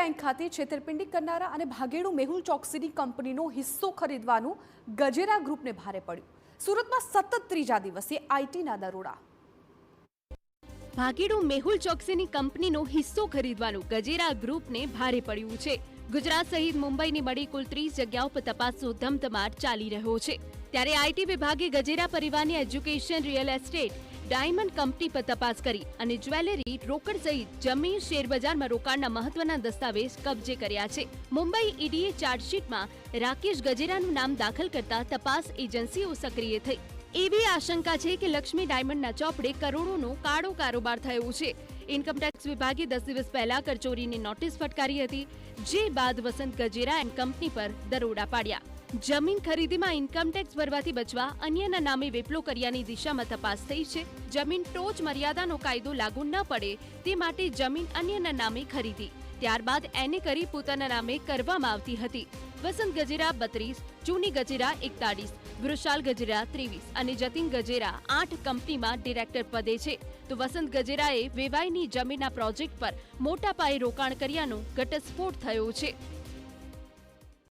Bank ખાતે છેતરપિંડી કરનારા અને ભાગેડુ મેહુલ ચોકસીની કંપનીનો હિસ્સો ખરીદવાનું ગજેરા ગ્રુપને ભારે પડ્યું। સુરતમાં સતત ત્રીજા દિવસે આઈટીના દરોડા। ભાગેડુ મેહુલ ચોકસીની કંપનીનો હિસ્સો ખરીદવાનું ગજેરા ગ્રુપને ભારે પડ્યું છે। ગુજરાત સહિત મુંબઈની મળી કુલ 30 જગ્યાઓ પર તપાસનો ધમધમાટ ચાલી રહ્યો છે। ત્યારે આઈટી વિભાગે ગજેરા પરિવારની education, real estate, diamond company પર તપાસ કરી અને જ્વેલરી, રોકડ સહિત જમીન, શેરબજારમાં રોકાણના મહત્વના દસ્તાવેજ કબજે કર્યા છે। મુંબઈ ઈડીએ ચાર્જશીટમાં રાકેશ ગજેરાનું નામ દાખલ કરતા તપાસ એજન્સીઓ સક્રિય થઈ। એવી આશંકા છે કે લક્ષ્મી ડાયમંડના ચોપડે કરોડોનો કાળો કારોબાર થયો છે। ઇન્કમટેક્સ વિભાગે 10 દિવસ પહેલા કરચોરીની નોટિસ ફટકારી હતી, જે બાદ વસંત ગજેરા એન્ડ કંપની પર દરોડા પાડ્યા। જમીન ખરીદીમાં ઇન્કમટેક્સ ભરવાથી બચવા અન્યના નામે વેપલો કર્યાની દિશામાં તપાસ થઈ છે। જમીન ટોચ મર્યાદાનો કાયદો લાગુ ન પડે તે માટે જમીન અન્યના નામે ખરીદી, ત્યારબાદ એને કરી પોતાના નામે કરવામાં આવતી હતી। વસંત ગજેરા 32, ચૂની ગજેરા 41, વૃષાલ ગજેરા 23 અને જતીન ગજેરા 8 કંપનીમાં ડિરેક્ટર પદે છે। તો વસંત ગજેરાએ વેવાઈની જમીનના પ્રોજેક્ટ પર મોટા પાયે રોકાણ કર્યાનો ઘટસ્ફોટ થયો છે।